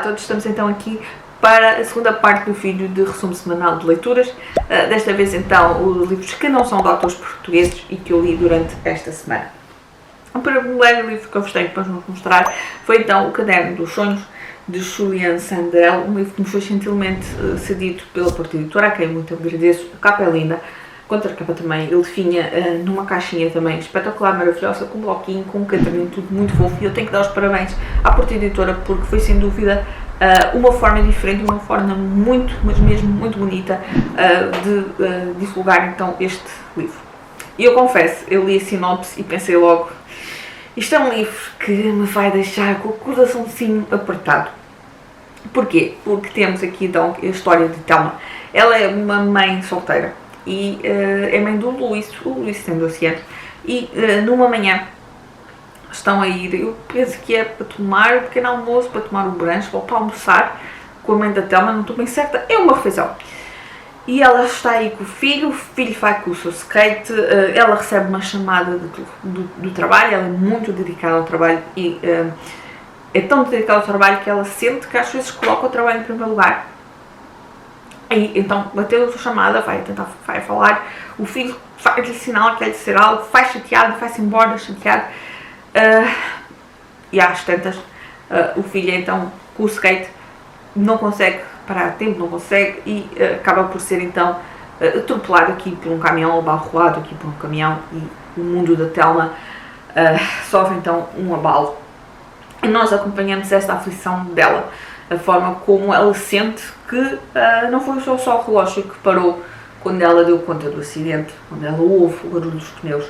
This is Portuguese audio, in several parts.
todos, estamos então aqui para a segunda parte do vídeo de resumo semanal de leituras. Desta vez então os livros que não são de autores portugueses e que eu li durante esta semana. O primeiro livro que eu vos tenho para vos mostrar foi então O Caderno dos Sonhos, de Julian Sandel, um livro que me foi gentilmente cedido pela Porta Editora, a quem muito agradeço. A capa é linda, a contracapa também, ele vinha numa caixinha também espetacular, maravilhosa, com um bloquinho, com um caderno, tudo muito fofo, e eu tenho que dar os parabéns à Porta Editora porque foi sem dúvida uma forma diferente, uma forma muito, mas mesmo muito bonita de divulgar então este livro. E eu confesso, eu li a sinopse e pensei logo, isto é um livro que me vai deixar com o coraçãozinho apertado. Porquê? Porque temos aqui então a história de Thelma. Ela é uma mãe solteira e é mãe do Luís. O Luís tem 12 anos. E numa manhã estão a ir, eu penso que é para tomar o pequeno almoço, para tomar o brunch, ou para almoçar com a mãe da Thelma, não estou bem certa, é uma refeição. E ela está aí com o filho vai com o seu skate, ela recebe uma chamada do trabalho, ela é muito dedicada ao trabalho e é tão dedicada ao trabalho que ela sente que às vezes coloca o trabalho em primeiro lugar. E então bateu a sua chamada, vai falar, o filho faz-lhe sinal, quer lhe dizer algo, vai chateado, vai-se embora chateado. E às tantas, o filho então com o skate não consegue parar a tempo, não consegue e acaba por ser então atropelado aqui por um caminhão, ou abarroado aqui por um caminhão, e o mundo da Thelma sofre então um abalo. E nós acompanhamos esta aflição dela, a forma como ela sente que não foi só o relógio que parou quando ela deu conta do acidente, quando ela ouve o barulho dos pneus.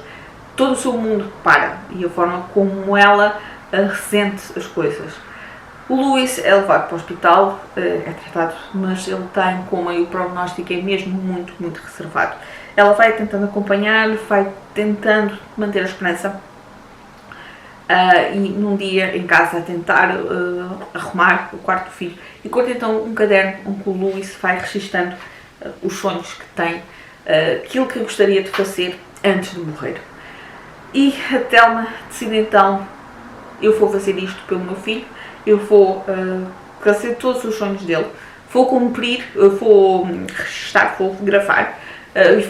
Todo o seu mundo para, e a forma como ela ressente as coisas. O Luís é levado para o hospital, é tratado, mas ele está em coma e o prognóstico é mesmo muito, muito reservado. Ela vai tentando acompanhar, vai tentando manter a esperança e num dia em casa a tentar arrumar o quarto do filho. Enquanto então um caderno onde o Luís vai registando os sonhos que tem, aquilo que gostaria de fazer antes de morrer. E a Thelma decide então, eu vou fazer isto pelo meu filho, eu vou fazer todos os sonhos dele, vou cumprir, vou registrar, vou gravar,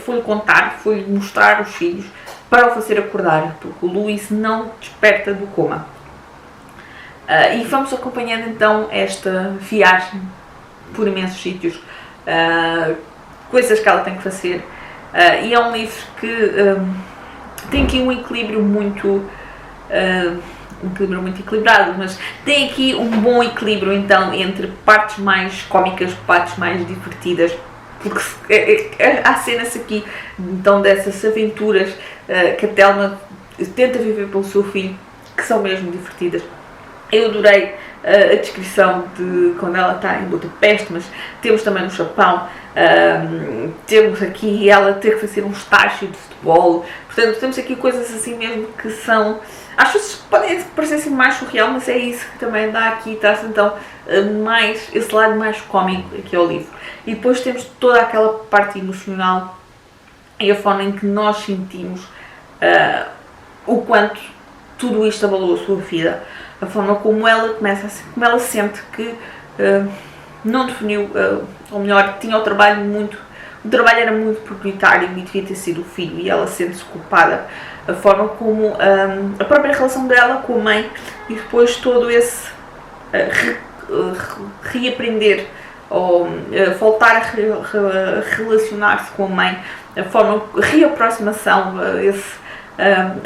vou-lhe contar, vou-lhe mostrar os filhos para o fazer acordar, porque o Luís não desperta do coma. E vamos acompanhando então esta viagem por imensos sítios, coisas que ela tem que fazer, e é um livro que tem aqui um equilíbrio muito equilibrado, mas tem aqui um bom equilíbrio então entre partes mais cómicas, partes mais divertidas, porque há cenas aqui então dessas aventuras que a Thelma tenta viver pelo seu filho, que são mesmo divertidas. Eu adorei a descrição de quando ela está em Budapeste, mas temos também no Japão, temos aqui ela ter que fazer um estágio de futebol, portanto temos aqui coisas assim mesmo que são, às vezes podem parecer assim mais surreal, mas é isso que também dá aqui, traz então mais, esse lado mais cómico aqui ao livro. E depois temos toda aquela parte emocional e a forma em que nós sentimos o quanto tudo isto abalou a sua vida, a forma como ela como ela sente que não definiu, ou melhor, tinha o trabalho era muito prioritário e devia ter sido o filho, e ela sente-se culpada, a forma como a própria relação dela com a mãe, e depois todo esse reaprender ou voltar a relacionar-se com a mãe, a forma, reaproximação,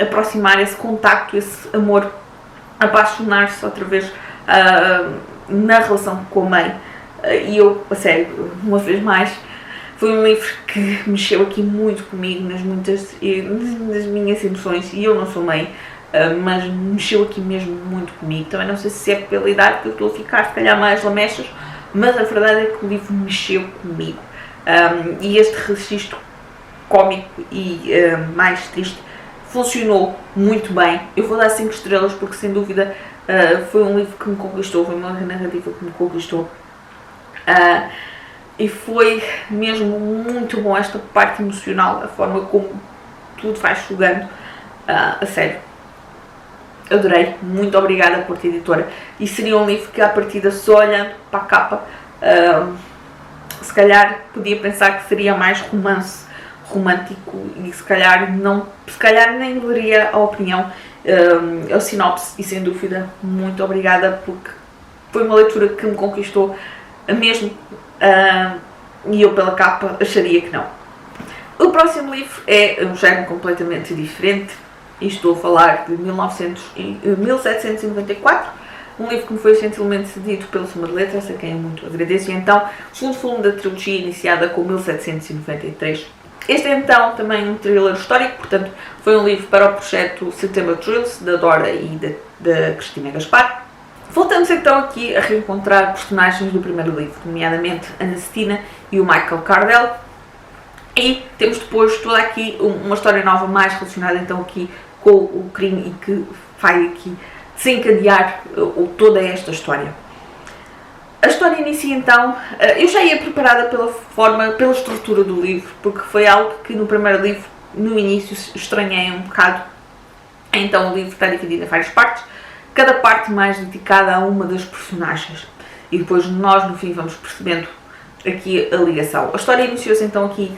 aproximar esse contacto, esse amor, apaixonar-se outra vez na relação com a mãe. E eu, a sério, uma vez mais, foi um livro que mexeu aqui muito comigo nas minhas emoções, e eu não sou mãe, mas mexeu aqui mesmo muito comigo. Também não sei se é pela idade que eu estou a ficar, se calhar mais lamechas, mas a verdade é que o livro mexeu comigo. E este registro cómico e mais triste funcionou muito bem. Eu vou dar 5 estrelas porque sem dúvida foi um livro que me conquistou, foi uma narrativa que me conquistou. E foi mesmo muito bom esta parte emocional, a forma como tudo vai chegando, a sério. Adorei, muito obrigada Porta Editora. E seria um livro que, à partida, só olhando para a capa, se calhar podia pensar que seria mais romântico e se calhar nem leria a opinião, a sinopse, e sem dúvida, muito obrigada, porque foi uma leitura que me conquistou mesmo, e eu pela capa acharia que não. O próximo livro é um género completamente diferente, e estou a falar de 1794, um livro que me foi gentilmente cedido pelo Suma de Letras, a quem eu muito agradeço, e então, o segundo volume da trilogia iniciada com 1793. Este é então também um thriller histórico, portanto, foi um livro para o projeto September Thrills, da Dora e da Cristina Gaspar. Voltamos então aqui a reencontrar personagens do primeiro livro, nomeadamente a Ana Cetina e o Michael Cardell, e temos depois toda aqui uma história nova mais relacionada então aqui com o crime e que vai aqui desencadear toda esta história. A história inicia então, eu já ia preparada pela estrutura do livro, porque foi algo que no primeiro livro, no início, estranhei um bocado. Então o livro está dividido em várias partes, cada parte mais dedicada a uma das personagens. E depois nós, no fim, vamos percebendo aqui a ligação. A história iniciou-se então aqui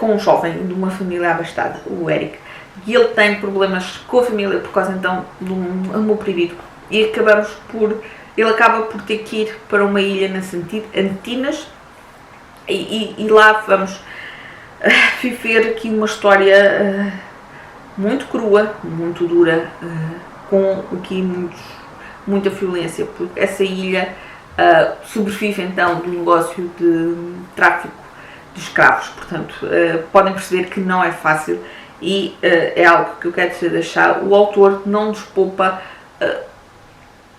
com um jovem de uma família abastada, o Eric. E ele tem problemas com a família por causa então de um amor proibido. E ele acaba por ter que ir para uma ilha nas Antinas e lá vamos viver aqui uma história muito crua, muito dura, com aqui muita violência, porque essa ilha sobrevive então do negócio de tráfico de escravos, portanto podem perceber que não é fácil e é algo que eu quero deixar. O autor não nos poupa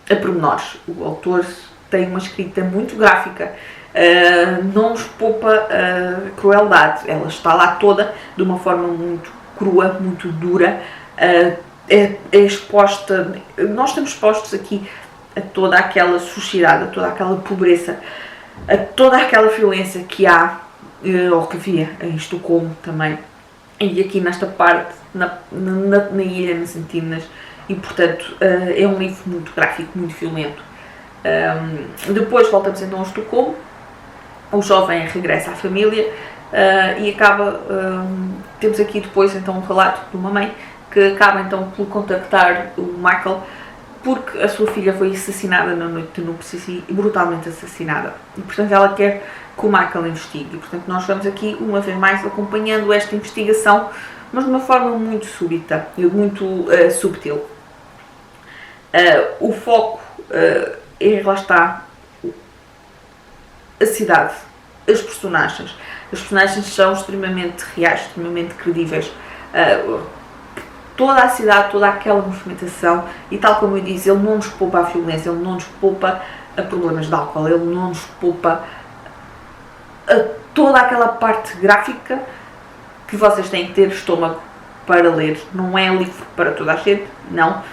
a pormenores. O autor tem uma escrita muito gráfica, não nos poupa a crueldade, ela está lá toda de uma forma muito crua, muito dura, é exposta, nós estamos expostos aqui a toda aquela sociedade, a toda aquela pobreza, a toda aquela violência que há, ou que havia em Estocolmo também, e aqui nesta parte, na ilha, nas Antinas, e portanto é um livro muito gráfico, muito violento. Depois voltamos então a Estocolmo, o jovem regressa à família e acaba, temos aqui depois então um relato de uma mãe que acaba então por contactar o Michael porque a sua filha foi assassinada na noite de núpcias e brutalmente assassinada. E portanto ela quer que o Michael investigue. E portanto nós vamos aqui uma vez mais acompanhando esta investigação, mas de uma forma muito súbita e muito subtil. O foco lá está a cidade, as personagens. As personagens são extremamente reais, extremamente credíveis. Toda a cidade, toda aquela movimentação, e tal como eu disse, ele não nos poupa a violência, ele não nos poupa a problemas de álcool, ele não nos poupa a toda aquela parte gráfica que vocês têm que ter estômago para ler. Não é um livro para toda a gente, não.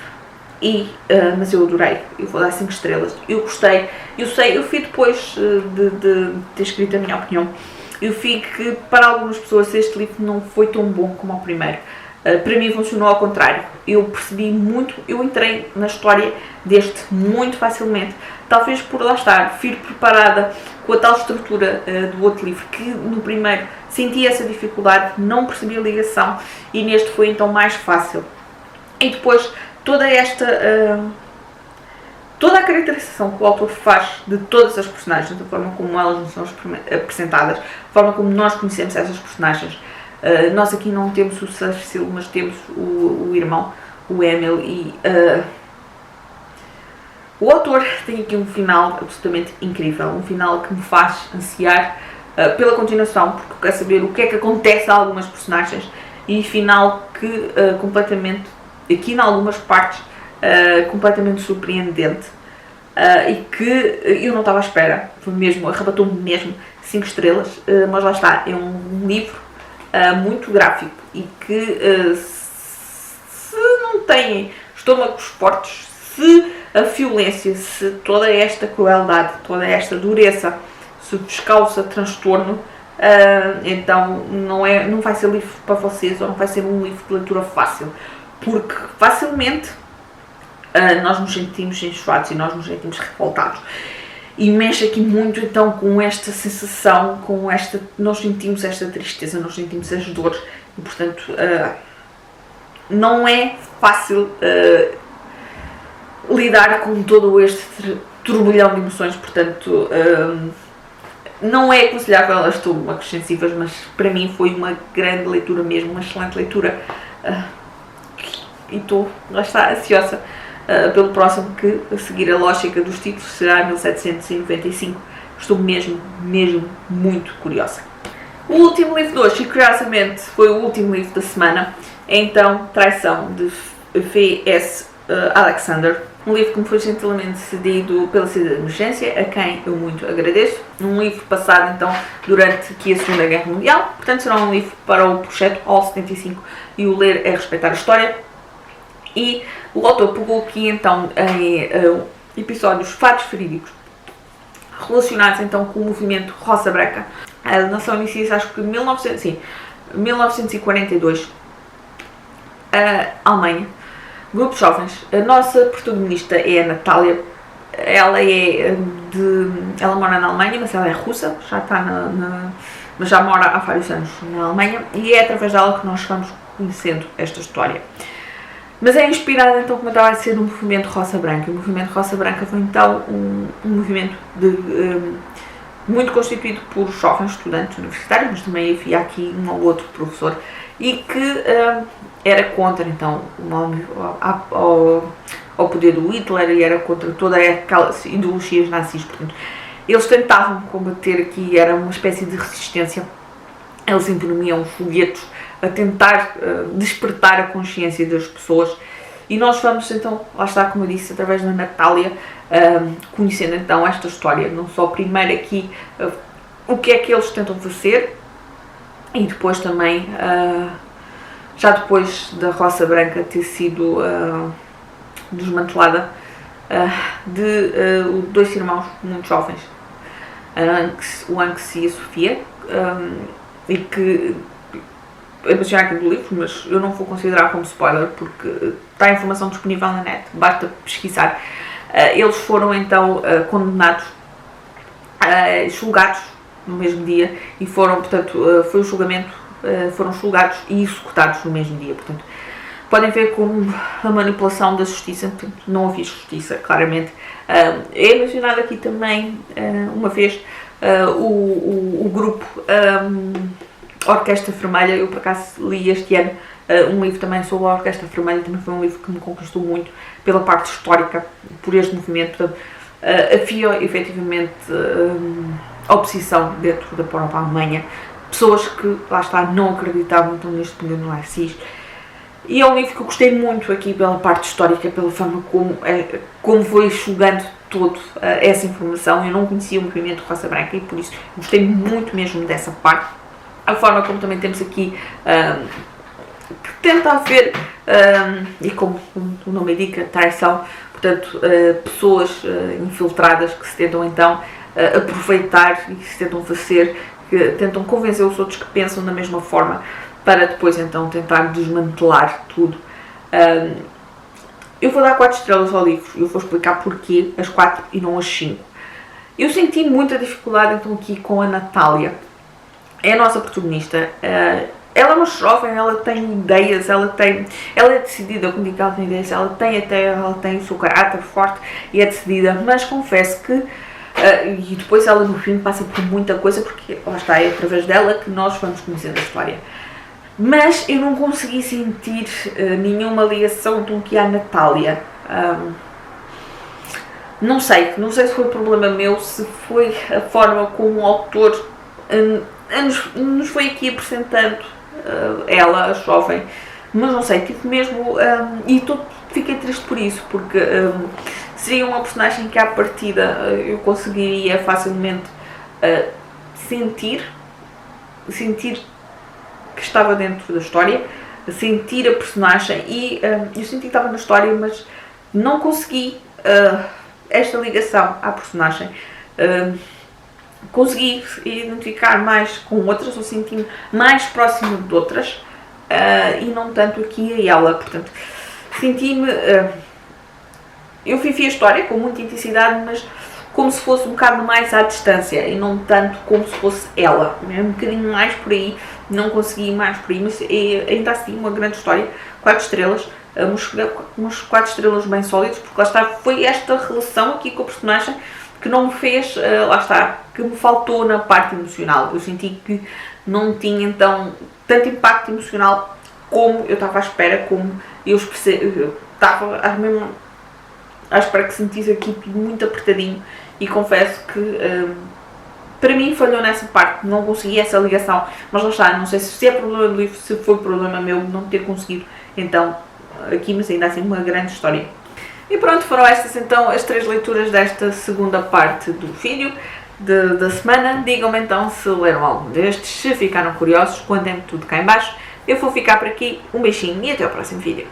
Mas eu adorei, eu vou dar 5 estrelas, eu gostei, eu fui depois de ter escrito a minha opinião, eu vi que para algumas pessoas este livro não foi tão bom como o primeiro. Para mim funcionou ao contrário, eu percebi muito, eu entrei na história deste muito facilmente, talvez por lá estar, vir preparada com a tal estrutura do outro livro, que no primeiro senti essa dificuldade, não percebi a ligação, e neste foi então mais fácil. E depois toda a caracterização que o autor faz de todas as personagens, da forma como elas nos são apresentadas, da forma como nós conhecemos essas personagens. Nós aqui não temos o Cecil, mas temos o irmão, o Emil, e o autor tem aqui um final absolutamente incrível, um final que me faz ansiar pela continuação, porque quer saber o que é que acontece a algumas personagens, e final que completamente, aqui em algumas partes, completamente surpreendente, e que eu não estava à espera, foi mesmo, arrebatou-me mesmo 5 estrelas, mas lá está, é um livro muito gráfico e que se não têm estômagos fortes, se a violência, se toda esta crueldade, toda esta dureza se vos causa transtorno, então não vai ser livro para vocês, ou não vai ser um livro de leitura fácil, porque facilmente nós nos sentimos enxoados e nós nos sentimos revoltados. E mexe aqui muito então com esta sensação, nós sentimos esta tristeza, nós sentimos as dores e portanto não é fácil lidar com todo este turbilhão de emoções, portanto não é aconselhável a estômagos sensíveis, mas para mim foi uma grande leitura mesmo, uma excelente leitura e estou, lá está, ansiosa pelo próximo, que a seguir a lógica dos títulos será 1795. Estou mesmo muito curiosa. O último livro de hoje, e curiosamente foi o último livro da semana, é então Traição, de V.S. Alexander. Um livro que me foi gentilmente cedido pela Saída de Emergência, a quem eu muito agradeço. Um livro passado então durante aqui a Segunda Guerra Mundial, portanto será um livro para o projeto All 75 e o ler é respeitar a história. E o autor pegou aqui então em episódios, fatos verídicos relacionados então com o movimento Rosa Branca. Nasceu inicia-se acho que 1942, Alemanha. Grupo de jovens. A nossa protagonista é a Natália. Ela mora na Alemanha, mas ela é russa, já está mas já mora há vários anos na Alemanha, e é através dela que nós vamos conhecendo esta história. Mas é inspirada então, como eu estava a dizer, no movimento Rosa Branca. O movimento Rosa Branca foi então um movimento muito constituído por jovens estudantes universitários, mas também havia aqui um ou outro professor, e que era contra então ao poder do Hitler e era contra todas aquelas ideologias nazis. Portanto, eles tentavam combater aqui, era uma espécie de resistência. Eles imprimiam folhetos a tentar despertar a consciência das pessoas, e nós vamos então, lá está, como eu disse, através da Natália, conhecendo então esta história, não só primeiro aqui o que é que eles tentam fazer, e depois também, já depois da Rosa Branca ter sido desmantelada, de dois irmãos muito jovens, o Anx e a Sofia, e que eu mencionar aqui do livro, mas eu não vou considerar como spoiler porque está a informação disponível na net, basta pesquisar. Eles foram então condenados, julgados no mesmo dia, e foram, portanto, foi o julgamento, foram julgados e executados no mesmo dia. Portanto, podem ver como a manipulação da justiça, portanto, não havia justiça, claramente. É mencionado aqui também, uma vez, o grupo Orquestra Vermelha. Eu por acaso li este ano um livro também sobre a Orquestra Vermelha, também foi um livro que me conquistou muito pela parte histórica, por este movimento. Portanto, havia efetivamente oposição dentro da própria Alemanha, pessoas que, lá está, não acreditavam então neste poder narcisista. E é um livro que eu gostei muito aqui pela parte histórica, pela forma como foi julgando toda essa informação. Eu não conhecia o movimento Rosa Branca e por isso gostei muito mesmo dessa parte. A forma como também temos aqui, que tenta haver, e como o nome indica, traição, portanto, pessoas infiltradas que se tentam então aproveitar e que se tentam fazer, que tentam convencer os outros que pensam da mesma forma, para depois então tentar desmantelar tudo. Eu vou dar 4 estrelas ao livro, eu vou explicar porquê as 4 e não as 5. Eu senti muita dificuldade então aqui com a Natália. É a nossa protagonista. Ela é uma jovem, ela tem ideias, ela é decidida, como digo, ela tem ideias, ela tem o seu caráter forte e é decidida, mas confesso que, e depois ela no fim passa por muita coisa, porque lá está, é através dela que nós vamos conhecendo a história. Mas eu não consegui sentir nenhuma ligação com que há a Natália. Não sei se foi problema meu, se foi a forma como o autor nos foi aqui apresentando ela, a jovem, mas não sei, tipo mesmo, e fiquei triste por isso, porque seria uma personagem que à partida eu conseguiria facilmente sentir que estava dentro da história, sentir a personagem, e eu senti que estava na história, mas não consegui esta ligação à personagem. Consegui identificar mais com outras, ou senti-me mais próximo de outras, e não tanto aqui a ela. Portanto, senti-me eu vivi a história com muita intensidade, mas como se fosse um bocado mais à distância e não tanto como se fosse ela. É um bocadinho mais por aí, não consegui ir mais por aí, mas é ainda assim uma grande história, 4 estrelas, umas 4 estrelas bem sólidas, porque lá está, foi esta relação aqui com a personagem que não me fez, lá está, que me faltou na parte emocional. Eu senti que não tinha então tanto impacto emocional como eu estava à espera, como eu estava mesmo à espera que sentisse aqui tudo muito apertadinho, e confesso que para mim falhou nessa parte, não consegui essa ligação, mas lá está, não sei se é problema do livro, se foi problema meu não ter conseguido então aqui, mas ainda assim uma grande história. E pronto, foram estas então as 3 leituras desta segunda parte do vídeo da semana. Digam-me então se leram algum destes, se ficaram curiosos, contem-me tudo cá em baixo. Eu vou ficar por aqui, um beijinho e até ao próximo vídeo.